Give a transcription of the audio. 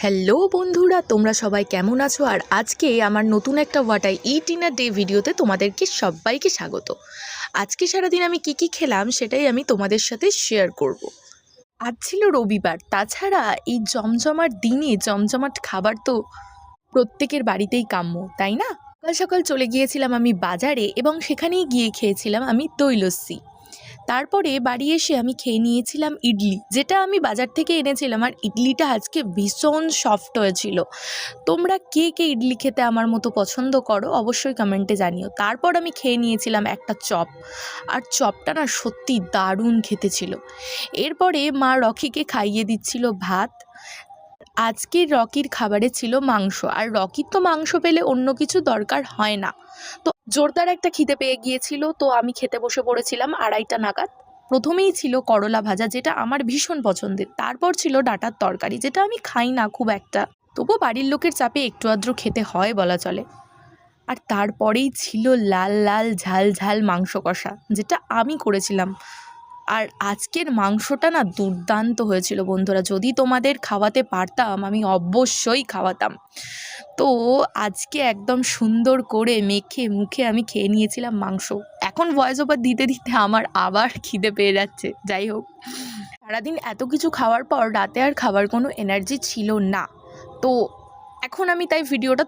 Hello বন্ধুরা, তোমরা সবাই কেমন আছো? আর আজকে আমার নতুন একটা what I it in a day ভিডিওতে তোমাদেরকে সবাইকে স্বাগত। আজকে সারাদিন আমি কি খেলাম সেটাই আমি তোমাদের সাথে শেয়ার করব। আজ ছিল রবিবার, তাছাড়া এই জমজমাট দিনে জমজমাট খাবার তো প্রত্যেকের বাড়িতেই কাম্য, তাই না? সকাল সকাল চলে গিয়েছিলাম আমি বাজারে এবং সেখানেই গিয়ে খেয়েছিলাম আমি দই লস্যি। তারপরে বাড়ি এসে আমি খেয়ে নিয়েছিলাম ইডলি, যেটা আমি বাজার থেকে এনেছিলাম। আর ইডলিটা আজকে ভীষণ সফট হয়েছিল। তোমরা কে কে ইডলি খেতে আমার মতো পছন্দ করো অবশ্যই কমেন্টে জানিও। তারপর আমি খেয়ে নিয়েছিলাম একটা চপ, আর চপটা না সত্যি দারুণ খেতে ছিল। এরপরে মা রকিকে খাইয়ে দিচ্ছিল ভাত। আজকের রকির খাবারে ছিল মাংস, আর রকির তো মাংস পেলে অন্য কিছু দরকার হয় না। তো জোরদার একটা খিদে পেয়ে গিয়েছিল, তো আমি খেতে বসে পড়েছিলাম 2:30 নাগাদ। প্রথমেই ছিল করলা ভাজা, যেটা আমার ভীষণ পছন্দের। তারপর ছিল ডাঁটার তরকারি, যেটা আমি খাই না খুব একটা, তবুও বাড়ির লোকের চাপে একটু আধটু খেতে হয় বলা চলে। আর তারপরেই ছিল লাল লাল ঝাল ঝাল মাংস কষা, যেটা আমি করেছিলাম। আর আজকের মাংসটা না দুর্দান্ত হয়েছিল বন্ধুরা। যদি তোমাদের খাওয়াতে পারতাম আমি অবশ্যই খাওয়াতাম। তো আজকে একদম সুন্দর করে মেখে মুখে আমি খেয়ে নিয়েছিলাম মাংস। এখন ভয়েস ওভার দিতে দিতে আমার আবার খিদে পেয়ে যাচ্ছে। যাই হোক, সারাদিন এত কিছু খাওয়ার পর রাতে আর খাবার কোনো এনার্জি ছিল না। তো এখন আমি তাই ভিডিওটা